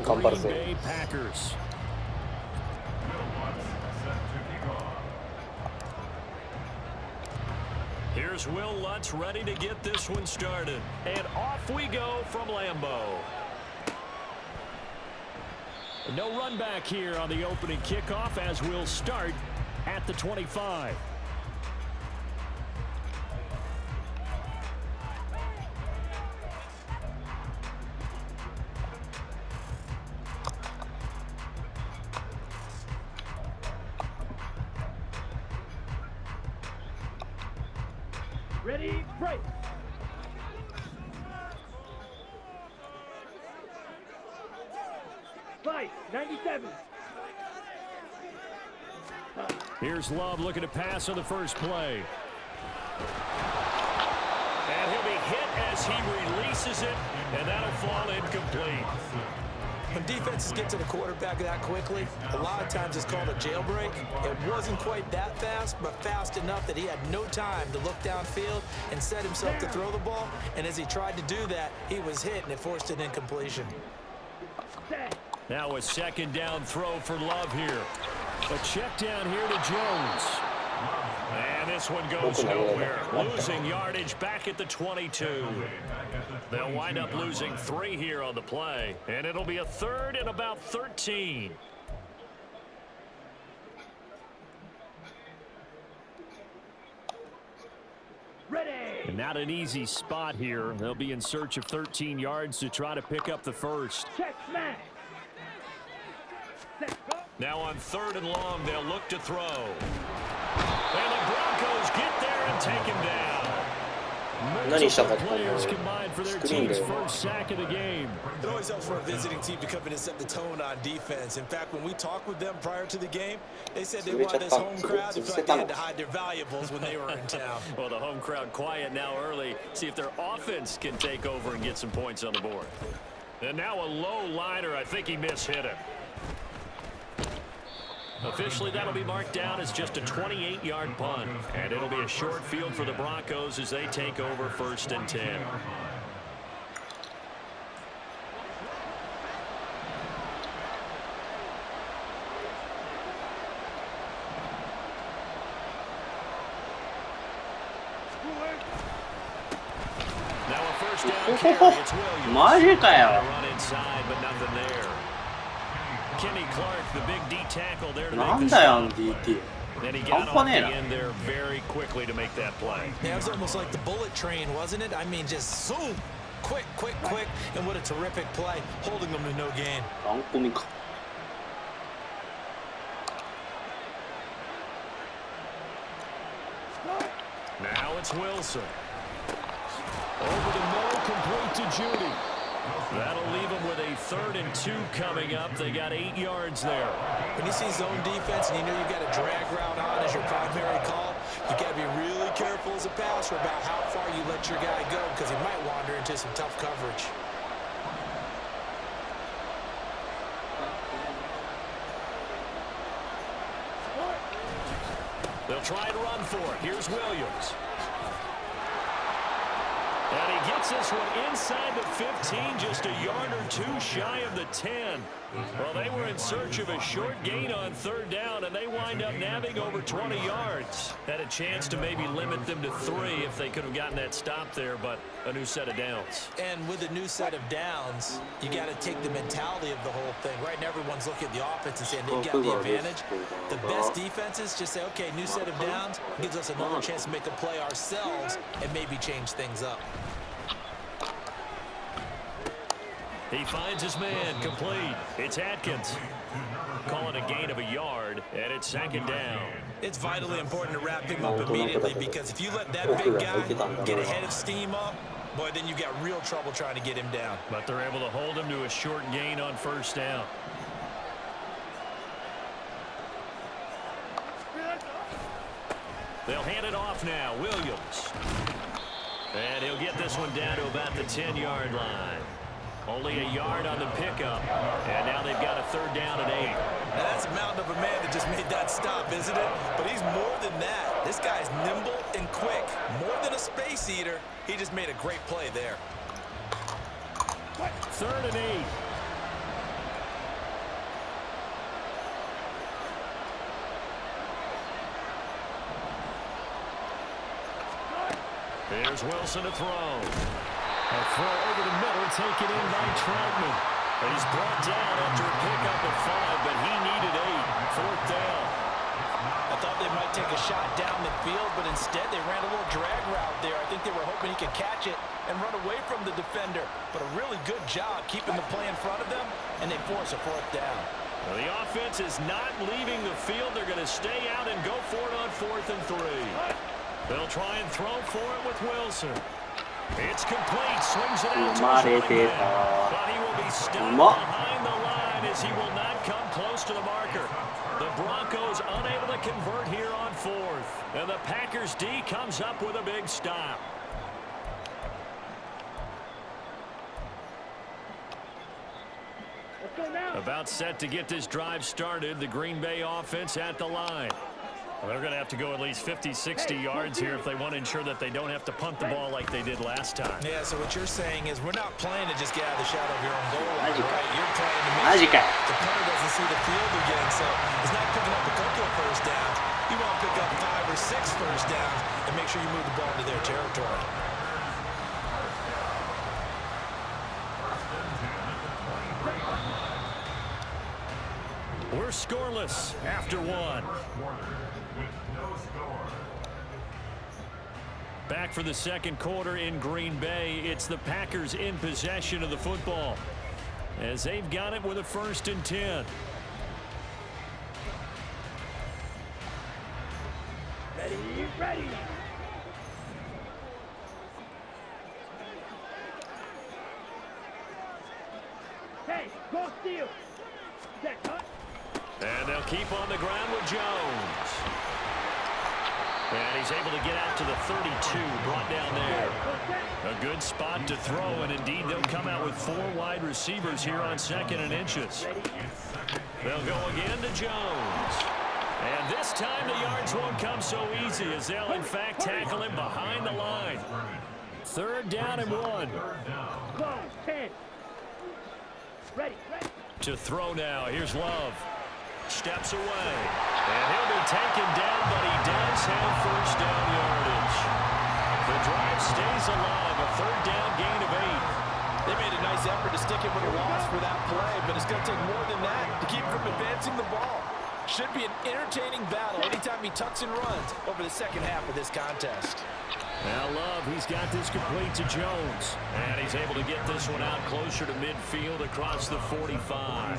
頑張るぜ。Here's Will Lutz ready to get this one started. And off we go from Lambeau. No run back here on the opening kickoff as we'll start at the 25. Ready, break. Fight, 97. Here's Love looking to pass on the first play. And he'll be hit as he releases it, and that'll fall incomplete. When defenses get to the quarterback that quickly, a lot of times it's called a jailbreak. It wasn't quite that fast, but fast enough that he had no time to look downfield and set himself to throw the ball. And as he tried to do that, he was hit, and it forced an incompletion. Now a second down throw for Love here. A check down here to Jones. And this one goes nowhere. Losing yardage back at the 22. They'll wind up losing 3 here on the play. And it'll be a third and about 13. Ready. And not an easy spot here. They'll be in search of 13 yards to try to pick up the first. Check smash. Now on 3rd and long, they'll look to throw. And the Broncos get there and take him down. Multiple players combined for their team's first sack of the game. It always helps for a visiting team to come in and set the tone on defense. In fact, when we talked with them prior to the game, they said they wanted this home crowd to feel like they had to hide their valuables when they were in town. Well, the home crowd quiet now early. See if their offense can take over and get some points on the board. And now a low liner. I think he mishit it. Officially, that'll be marked down as just a 28-yard punt. And it'll be a short field for the Broncos as they take over 1st and 10. Now a first down carry. It's Williams. マジかよ。 Run inside, but nothing there. Kenny Clark, the big D tackle there toなんmake theだよ、stop. DT。 And he 半 got 端 off ねえ the な。 end there very quickly to make that play. Yeah, it was almost like the bullet train, wasn't it? I mean, just zoom, quick, quick, quick, and what a terrific play, holding them to no gain. 何個目か。Now it's Wilson. Over the middle, complete to Judy. That'll leave them with a 3rd and 2 coming up. They got 8 yards there. When you see zone defense and you know you've got a drag route on as your primary call, you got to be really careful as a passer about how far you let your guy go because he might wander into some tough coverage. They'll try and run for it. Here's Williams. And he gets this one inside the 15, just a yard or 2 shy of the 10. Well, they were in search of a short gain on 3rd down, and they wind up nabbing over 20 yards. Had a chance to maybe limit them to 3 if they could have gotten that stop there, but a new set of downs. And with a new set of downs, you got to take the mentality of the whole thing. Right now, everyone's looking at the offense and saying they've got the advantage. The best defenses just say, okay, new set of downs gives us another chance to make a play ourselves and maybe change things up. He finds his man, complete. It's Atkins. Calling a gain of a yard, and it's 2nd down. It's vitally important to wrap him up immediately because if you let that big guy get ahead of steam up, boy, then you got real trouble trying to get him down. But they're able to hold him to a short gain on 1st down. They'll hand it off now, Williams. And he'll get this one down to about the 10-yard line. Only a yard on the pickup, and now they've got a 3rd down and 8. Now that's a mountain of a man that just made that stop, isn't it? But he's more than that. This guy's nimble and quick. More than a space eater, he just made a great play there. 3rd and 8. Here's Wilson to throw. A throw over the middle, taken in by Troutman. He's brought down after a pickup of 5, but he needed 8. Fourth down. I thought they might take a shot down the field, but instead they ran a little drag route there. I think they were hoping he could catch it and run away from the defender. But a really good job keeping the play in front of them, and they force a fourth down. Well, the offense is not leaving the field. They're going to stay out and go for it on 4th and 3. They'll try and throw for it with Wilson. It's complete. Swings it out to his running back. But he will be stopped behind the line as he will not come close to the marker. The Broncos unable to convert here on 4th. And the Packers D comes up with a big stop. About set to get this drive started. The Green Bay offense at the line. Well, they're going to have to go at least 50, 60 yards here if they want to ensure that they don't have to punt the ball like they did last time. Yeah, so what you're saying is we're not playing to just get out of the shadow of your own goal line, right? You're playing to make sure the punter doesn't see the field again. So it's not picking up a couple of first downs. You want to pick up 5 or 6 first downs and make sure you move the ball into their territory. We're scoreless after 1. Back for the second quarter in Green Bay. It's the Packers in possession of the football as they've got it with a 1st and 10. Ready. Hey, go steal. Set, cut. And they'll keep on the ground with Jones. And he's able to get out to the 32, brought down there. A good spot to throw, and indeed they'll come out with 4 wide receivers here on 2nd and inches. They'll go again to Jones. And this time the yards won't come so easy as they'll in fact tackle him behind the line. 3rd down and 1. Go, 10. Ready. To throw now. Here's Love. Steps away. And he'll be taken down, but he does have 1st down yardage. The drive stays alive. A 3rd down gain of 8. They made a nice effort to stick it with a loss for that play, but it's going to take more than that to keep from advancing the ball. Should be an entertaining battle anytime he tucks and runs over the second half of this contest. Now Love, he's got this complete to Jones. And he's able to get this one out closer to midfield across the 45.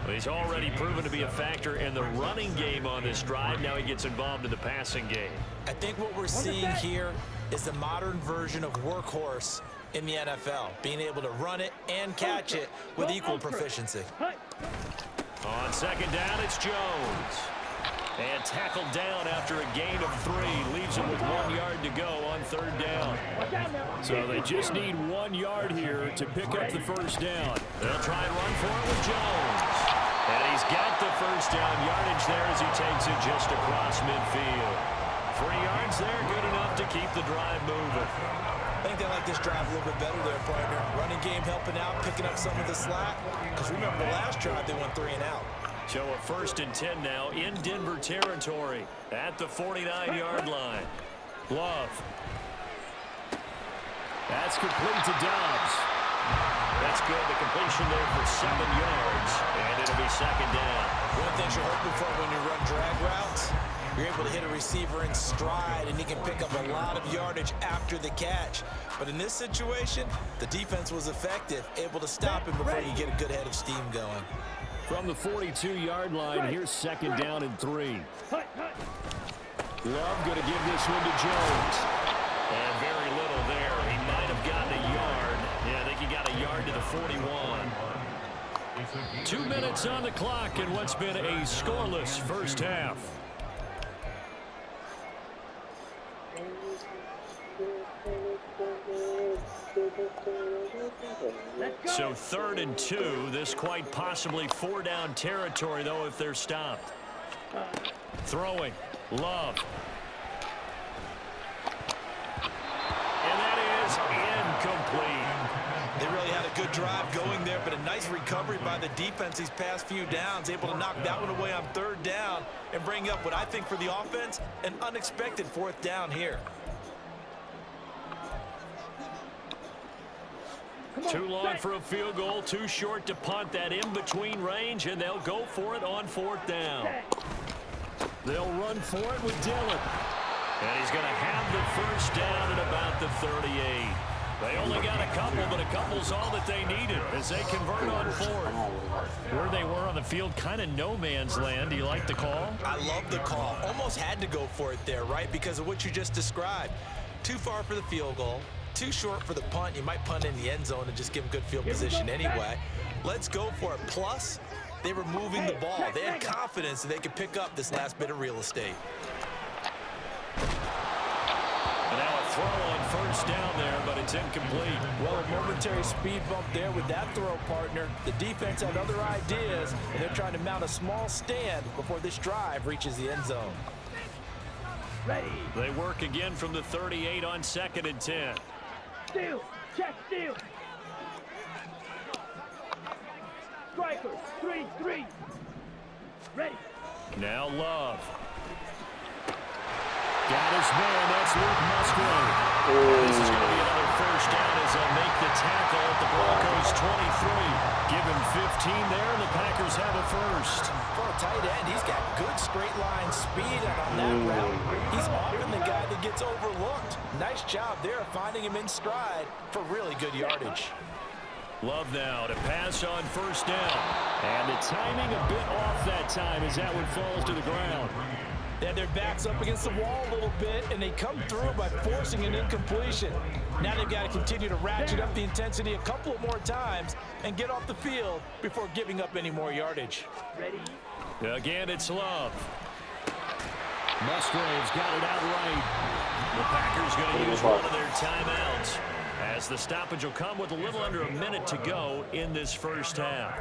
He's already proven to be a factor in the running game on this drive. Now he gets involved in the passing game. I think what we're seeing here is the modern version of workhorse in the NFL, being able to run it and catch it with equal proficiency. On 2nd down, it's Jones. And tackled down after a gain of 3. Leaves him with 1 yard to go on 3rd down. So they just need 1 yard here to pick up the 1st down. They'll try and run for it with Jones. And he's got the 1st down yardage there as he takes it just across midfield. 3 yards there, good enough to keep the drive moving. I think they like this drive a little bit better there, partner. Running game helping out, picking up some of the slack. Because remember the last drive, they went 3 and out. So a 1st and 10 now in Denver territory at the 49-yard line. Love. That's complete to Dobbs. That's good. The completion there for 7 yards. And it'll be 2nd down. One of the things you're hoping for when you run drag routes, you're able to hit a receiver in stride, and he can pick up a lot of yardage after the catch. But in this situation, the defense was effective, able to stop him before you get a good head of steam going. From the 42-yard line, here's 2nd down and 3. Love going to give this one to Jones. And very little there. He might have gotten a yard. Yeah, I think he got a yard to the 41. 2 minutes on the clock in what's been a scoreless first half. So 3rd and 2. This quite possibly 4-down territory, though, if they're stopped. Throwing. Love. And that is incomplete. They really had a good drive going there, but a nice recovery by the defense these past few downs, able to knock that one away on 3rd down and bring up what I think for the offense, an unexpected 4th down here. Too long for a field goal, too short to punt. That in-between range, and they'll go for it on 4th down. They'll run for it with Dillon. And he's going to have the first down at about the 38. They only got a couple, but a couple's all that they needed as they convert on 4th. Where they were on the field, kind of no man's land. Do you like the call? I love the call. Almost had to go for it there, right? Because of what you just described. Too far for the field goal. Too short for the punt. You might punt in the end zone and just give them good field position anyway. Let's go for it. Plus, they were moving the ball. They had confidence that they could pick up this last bit of real estate. And now a throw on 1st down there, but it's incomplete. Well, a momentary speed bump there with that throw, partner. The defense had other ideas, and they're trying to mount a small stand before this drive reaches the end zone. Ready. They work again from the 38 on 2nd and 10. Steal. Check steal. Strikers. 3-3. Ready. Now Love. Got his man. That's Luke Musgrave. This is going to be another first down as they'll make the tackle at the Broncos 23. Give him 15 there, and the Packers have a first. For a tight end, he's got good straight line speed, and on that route, he's often the guy that gets overlooked. Nice job there finding him in stride for really good yardage. Love now to pass on 1st down. And the timing a bit off that time as that one falls to the ground. They had their backs up against the wall a little bit, and they come through by forcing an incompletion. Now they've got to continue to ratchet up the intensity a couple of more times and get off the field before giving up any more yardage. Ready. Again, it's Love. Musgrave's got it outright. The Packers going to use one of their timeouts as the stoppage will come with a little under a minute to go in this first half.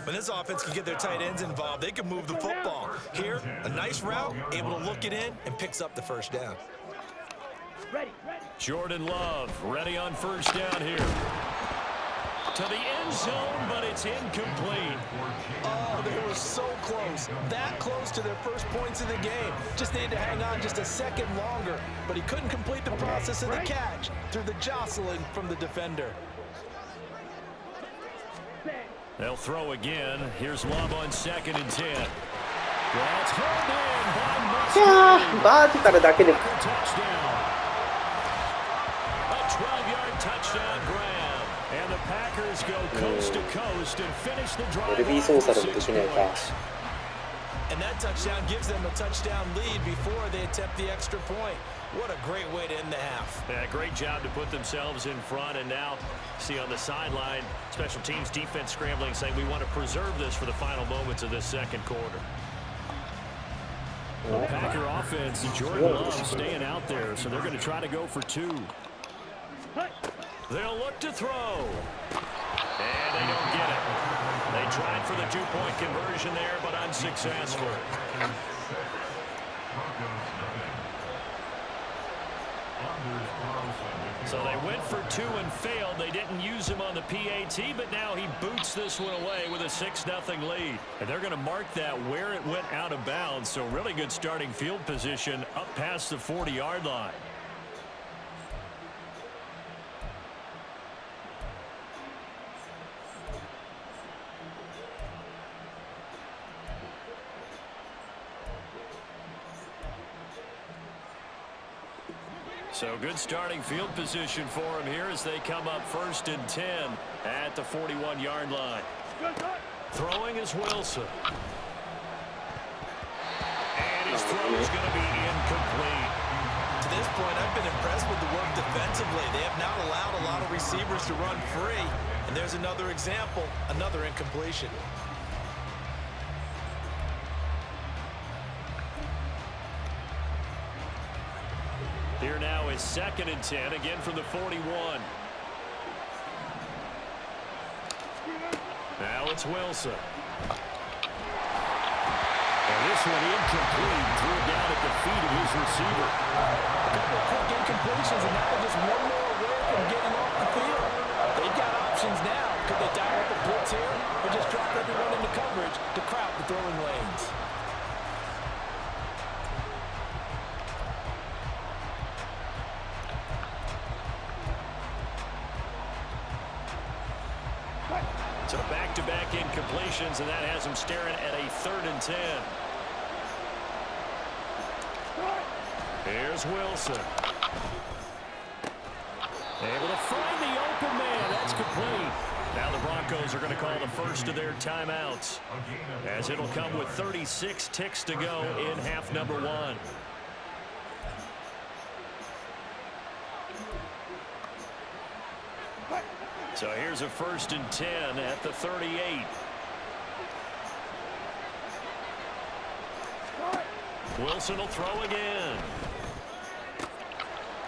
When this offense can get their tight ends involved, they can move the football. Here, a nice route, able to look it in, and picks up the first down. Ready. Jordan Love ready on 1st down here. To the end zone, but it's incomplete. Oh, they were so close. That close to their first points of the game. Just needed to hang on just a second longer, but he couldn't complete the process of the catch through the jostling from the defender. They'll throw again. Here's Love on 2nd and 10. That's held in by Musgrave. バーティカルだけで Touchdown. A 12-yard touchdown grab. And the Packers go coast to coast and finish the drive. LB 操作でもできないか。 And that touchdown gives them a touchdown lead before they attempt the extra point. What a great way to end the half. Yeah, great job to put themselves in front, and now see on the sideline, special teams defense scrambling, saying we want to preserve this for the final moments of this second quarter. The Packer offense, Jordan Love staying out there, so they're going to try to go for 2. They'll look to throw. And they don't get it. They tried for the 2-point conversion there, but unsuccessful. So they went for 2 and failed. They didn't use him on the PAT, but now he boots this one away with a 6-0 lead. And they're going to mark that where it went out of bounds. So really good starting field position up past the 40-yard line. So good starting field position for him here as they come up 1st and 10 at the 41-yard line. Throwing is Wilson. And his throw is going to be incomplete. To this point, I've been impressed with the work defensively. They have not allowed a lot of receivers to run free. And there's another example, another incompletion. Here now is 2nd and 10, again from the 41. Now it's Wilson. And this one incomplete, threw it down at the feet of his receiver. A couple of quick incompletions, and now just one more away from getting off the field. They've got options now. Could they dial up a blitz here, or just drop everyone into coverage to crowd the throwing lanes? back-to-back incompletions, and that has him staring at a 3rd and 10. Here's Wilson. Able to find the open man. That's complete. Now the Broncos are going to call the first of their timeouts, as it'll come with 36 ticks to go in half number 1. So here's a 1st and 10 at the 38. Wilson will throw again.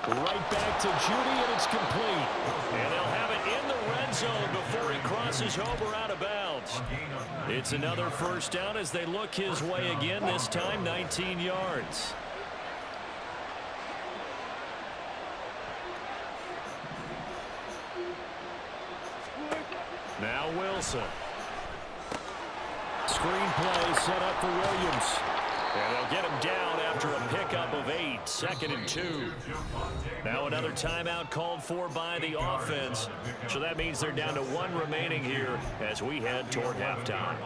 Right back to Judy, and it's complete. And they'll have it in the red zone before he crosses over out of bounds. It's another 1st down as they look his way again, this time 19 yards. Now Wilson. Screen play set up for Williams. And they'll get him down after a pickup of 8, 2nd and 2. Now another timeout called for by the offense. So that means they're down to 1 remaining here as we head toward halftime.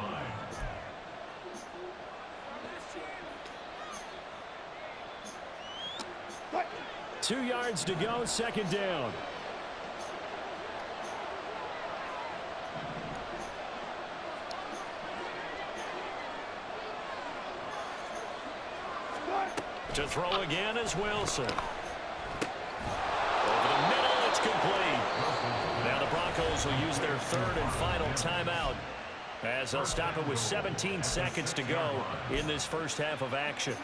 Two yards to go, 2nd down. To throw again is Wilson. Over the middle, it's complete. Now the Broncos will use their 3rd and final timeout, as they'll stop it with 17 seconds to go in this first half of action.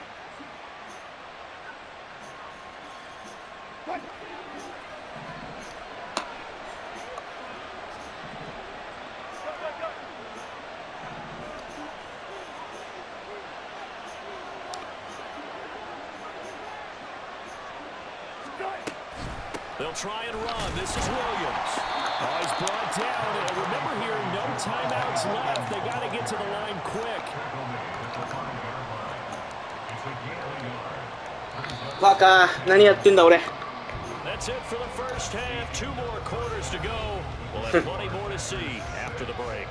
They'll try and run. This is Williams. Oh, he's brought down. And remember here, no timeouts left. They got to get to the line quick. バカ、何やってんだ俺。 That's it for the first half. 2 more quarters to go. We'll have plenty more to see after the break.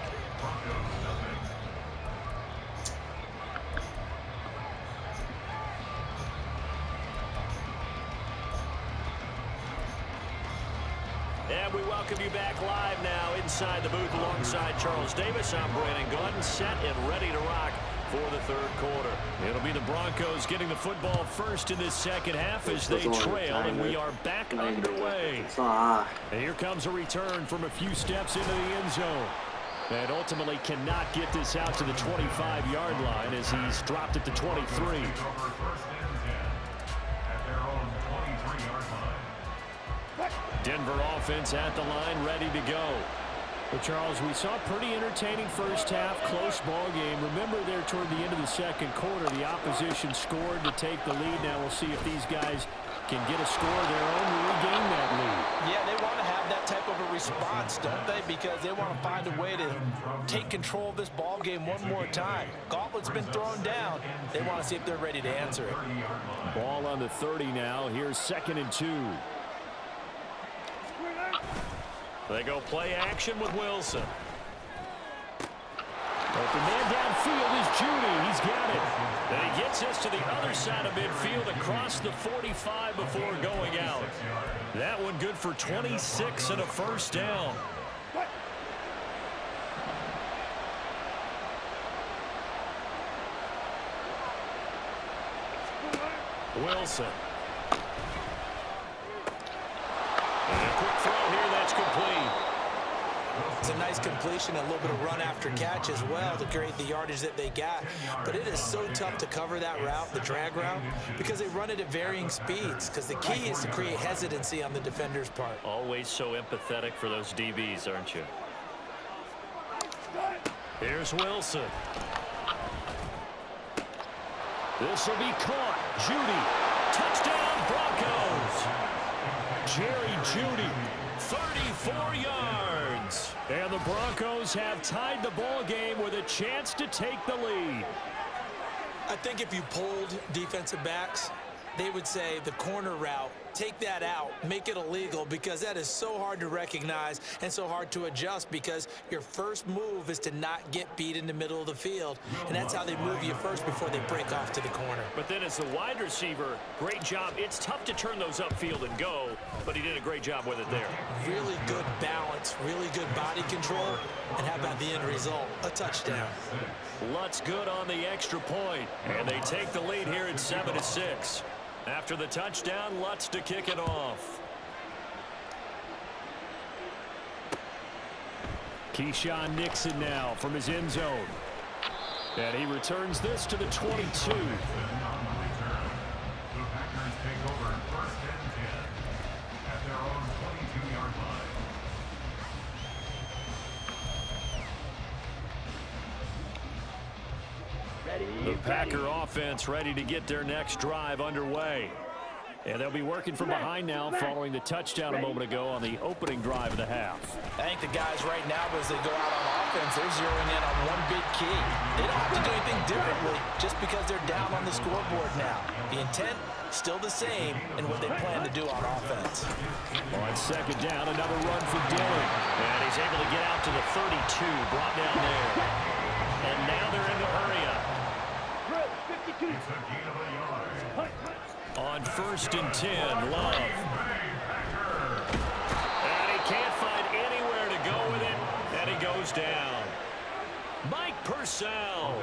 And we welcome you back live now inside the booth alongside Charles Davis. I'm Brandon Gordon, set and ready to rock for the 3rd quarter. It'll be the Broncos getting the football first in this second half as they trail, and we are back underway. And here comes a return from a few steps into the end zone. And ultimately cannot get this out to the 25-yard line as he's dropped it to 23. Denver offense at the line, ready to go. Well, Charles, we saw a pretty entertaining first half, close ball game. Remember there toward the end of the 2nd quarter, the opposition scored to take the lead. Now we'll see if these guys can get a score of their own and regain that lead. Yeah, they want to have that type of a response, don't they? Because they want to find a way to take control of this ball game one more time. Gauntlet's been thrown down. They want to see if they're ready to answer it. Ball on the 30 now. Here's 2nd and 2. They go play action with Wilson. Open man downfield is Judy. He's got it. And he gets us to the other side of midfield across the 45 before going out. That one good for 26 and a 1st down. Wilson. And a quick throw here, that's complete. It's a nice completion, a little bit of run after catch as well to create the yardage that they got. But it is so tough to cover that route, the drag route, because they run it at varying speeds. Because the key is to create hesitancy on the defender's part. Always so empathetic for those DBs, aren't you? Here's Wilson. This will be caught. Judy. Touchdown, Broncos. Jerry Judy, 34 yards. And the Broncos have tied the ball game with a chance to take the lead. I think if you polled defensive backs they would say the corner route, take that out, make it illegal, because that is so hard to recognize and so hard to adjust, because your first move is to not get beat in the middle of the field, and that's how they move you first before they break off to the corner. But then as the wide receiver, great job. It's tough to turn those upfield and go, but he did a great job with it there. Really good balance, really good body control, and how about the end result? A touchdown. Lutz good on the extra point, and they take the lead here at 7-6. After the touchdown, Lutz to kick it off. Keyshawn Nixon now from his end zone. And he returns this to the 22. The Packer offense ready to get their next drive underway. And they'll be working from behind now following the touchdown a moment ago on the opening drive of the half. I think the guys right now, as they go out on offense, they're zeroing in on one big key. They don't have to do anything differently just because they're down on the scoreboard now. The intent, still the same in what they plan to do on offense. On second down, another run for Dillon. And he's able to get out to the 32, brought down there. And now they're in the hurry-up. 52. On 1st and 10, Love. And he can't find anywhere to go with it, and he goes down. Mike Purcell,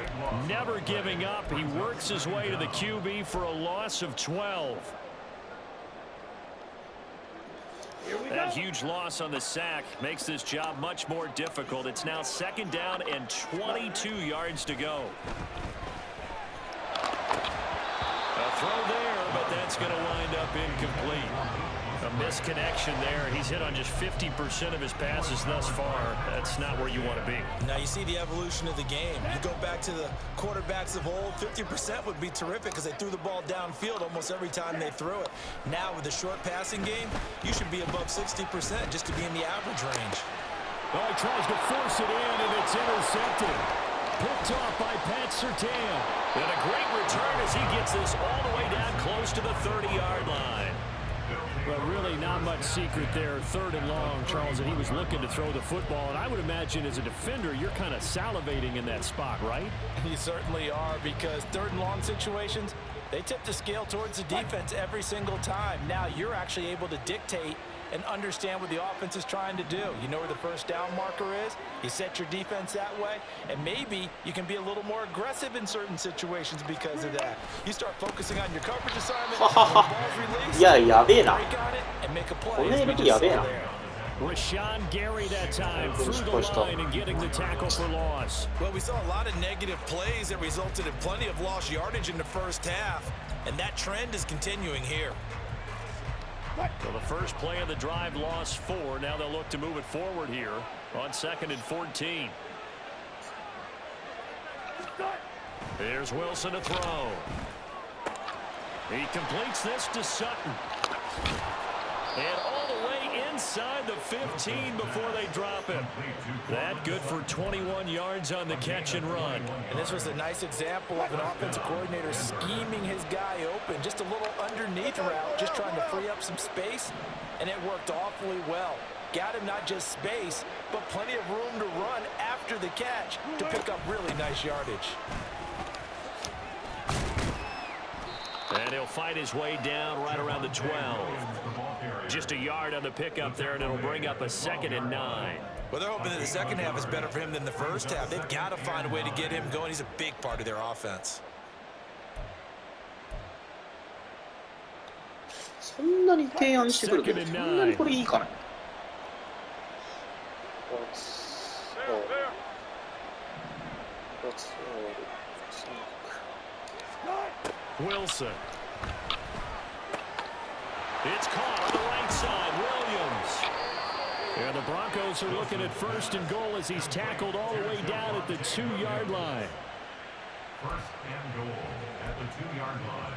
never giving up. He works his way to the QB for a loss of 12. That huge loss on the sack makes this job much more difficult. It's now second down and 22 yards to go. A throw there, but that's going to wind up incomplete. A misconnection there. He's hit on just 50% of his passes thus far. That's not where you want to be. Now you see the evolution of the game. You go back to the quarterbacks of old, 50% would be terrific because they threw the ball downfield almost every time they threw it. Now with the short passing game, you should be above 60% just to be in the average range. Oh, he tries to force it in, and it's intercepted. Picked off by Pat Surtain. And a great return as he gets this all the way down close to the 30-yard line. But really not much secret there. 3rd and long, Charles, and he was looking to throw the football. And I would imagine as a defender, you're kind of salivating in that spot, right? You certainly are, because 3rd and long situations, they tip the scale towards the defense every single time. Now you're actually able to dictate and understand what the offense is trying to do. You know where the first down marker is. You set your defense that way, and maybe you can be a little more aggressive in certain situations because of that. You start focusing on your coverage assignment, when the ball's released, いや、やべえな。 break on it, and make a こ play. の LB やべえな。 Rashawn Gary that time through the line and getting the tackle for loss. Well, we saw a lot of negative plays that resulted in plenty of lost yardage in the first half, and that trend is continuing here. So the first play of the drive lost 4. Now they'll look to move it forward here on 2nd and 14. Here's Wilson to throw. He completes this to Sutton. And all the way inside the 15 before they drop him. That good for 21 yards on the catch and run. And this was a nice example of an offensive coordinator scheming his guy open. Just a little underneath route, just trying to free up some space, and it worked awfully well. Got him not just space, but plenty of room to run after the catch to pick up really nice yardage. And he'll fight his way down right around the 12. Just a yard on the pickup there, and it'll bring up a 2nd and 9. Well, they're hoping that the second half is better for him than the first half. They've got to find a way to get him going. He's a big part of their offense. そんなに提案してくるけど、そんなにこれいいかな。Wilson. It's caught on the right side. Williams. And the Broncos are looking at 1st and goal as he's tackled all the way down at the 2-yard line. 1st and goal at the 2-yard line.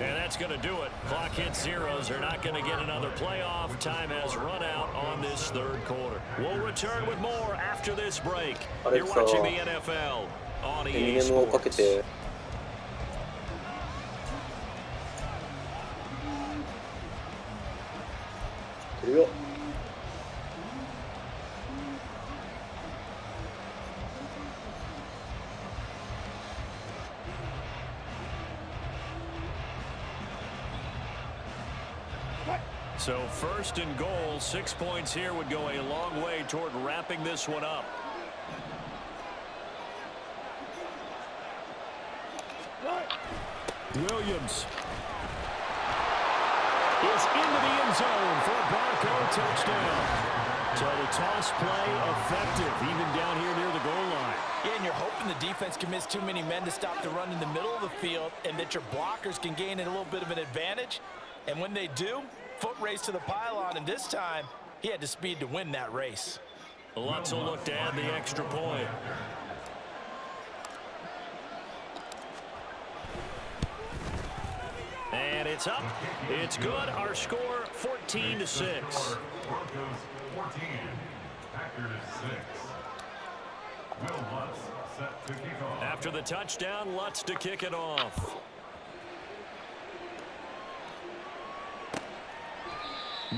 And that's going to do it. Clock hits zeros. They're not going to get another playoff. Time has run out on this third quarter. We'll return with more after this break. You're watching the NFL on EA Sports. So first and goal, 6 points here would go a long way toward wrapping this one up. Williams is into the end zone for a Bronco touchdown. So the toss play effective, even down here near the goal line. Yeah, and you're hoping the defense can miss too many men to stop the run in the middle of the field and that your blockers can gain a little bit of an advantage. And when they do, foot race to the pylon, and this time he had the speed to win that race. Lutz will look to add the extra point. And it's up. It's good. Our score 14-6. Broncos 14, Packers 6. Will Lutz set to kick off. After the touchdown, Lutz to kick it off.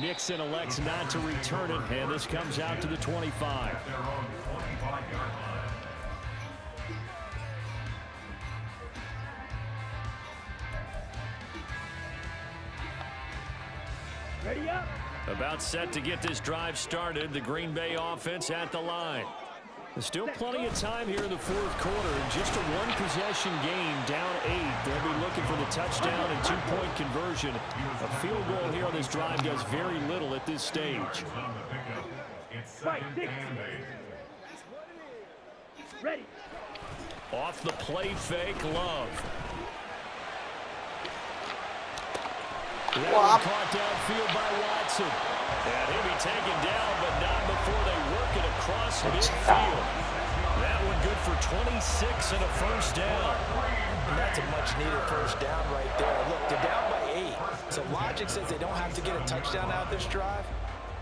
Nixon elects not to return it, and this comes out to the 25. At their own 25-yard line. Ready up. About set to get this drive started. The Green Bay offense at the line. There's still plenty of time here in the fourth quarter. Just a one-possession game, down 8. They'll be looking for the touchdown and two-point conversion. A field goal here on this drive does very little at this stage. On the pickup. It's second and 8. Ready. Off the play fake, Love. That one caught downfield by Watson. And he'll be taken down, but not before they work it across midfield. That one good for 26 and a first down. And that's a much-needed first down right there. Look, they're down by 8. So logic says they don't have to get a touchdown out of this drive.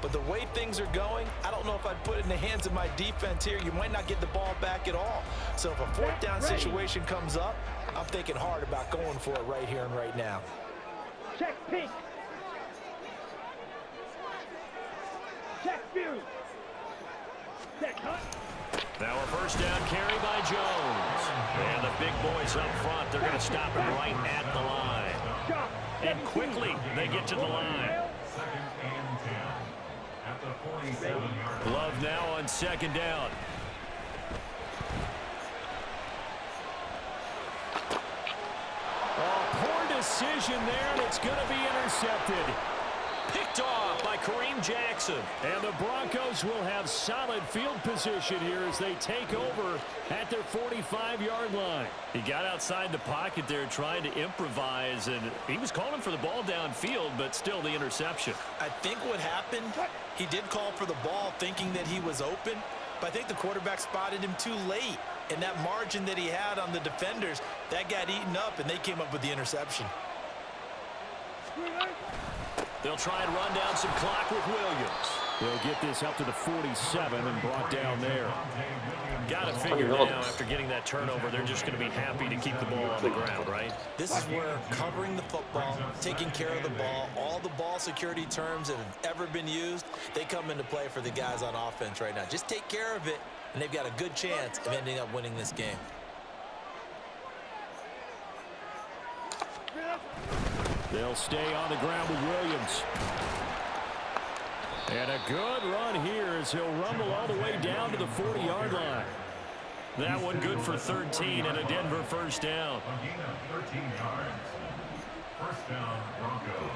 But the way things are going, I don't know if I'd put it in the hands of my defense here. You might not get the ball back at all. So if a fourth down situation comes up, I'm thinking hard about going for it right here and right now. Check pink. Check view. Check hut. Now a first down carry by Jones. And the big boys up front, they're going to stop him right at the line. And quickly they get to the line. Second and 10. At the 47-yard line. Love now on second down. Poor decision there, and it's going to be intercepted. Picked off by Kareem Jackson. And the Broncos will have solid field position here as they take over at their 45-yard line. He got outside the pocket there trying to improvise, and he was calling for the ball downfield, but still the interception. I think what happened, he did call for the ball thinking that he was open, but I think the quarterback spotted him too late. And that margin that he had on the defenders, that got eaten up, and they came up with the interception. They'll try and run down some clock with Williams. They'll get this up to the 47 and brought down there. Got to figure now after getting that turnover, they're just going to be happy to keep the ball on the ground, right? This is where covering the football, taking care of the ball, all the ball security terms that have ever been used, they come into play for the guys on offense right now. Just take care of it, and they've got a good chance of ending up winning this game. They'll stay on the ground with Williams. And a good run here as he'll rumble all the way down to the 40-yard line. That one good for 13 and a Denver first down. A gain of 13 yards. First down, Broncos.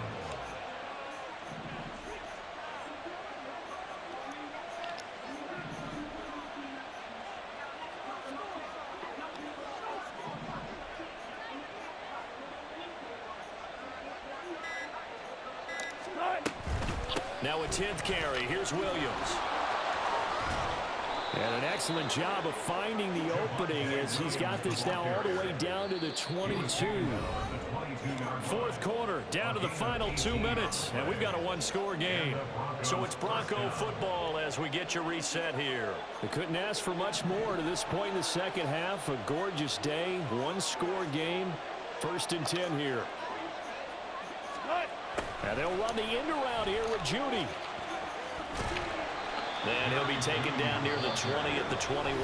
Now a 10th carry. Here's Williams. And an excellent job of finding the opening as he's got this now all the way down to the 22. Fourth quarter, down to the final 2 minutes, and we've got a one-score game. So it's Bronco football as we get you reset here. They couldn't ask for much more to this point in the second half. A gorgeous day, one-score game, 1st and 10 here. And they'll run the end around here with Judy. Then he'll be taken down near the 20 at the 21.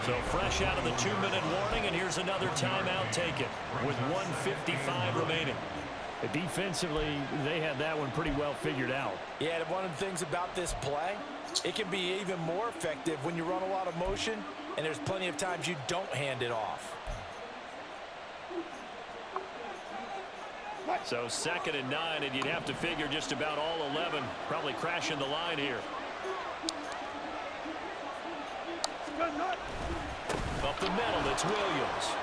So fresh out of the 2-minute warning, and here's another timeout taken with 1:55 remaining. Defensively, they had that one pretty well figured out. Yeah, and one of the things about this play, it can be even more effective when you run a lot of motion, and there's plenty of times you don't hand it off. So 2nd and 9, and you'd have to figure just about all 11 probably crashing the line here. Up the middle, it's Williams.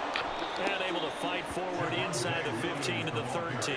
And able to fight forward inside the 15 to the 13.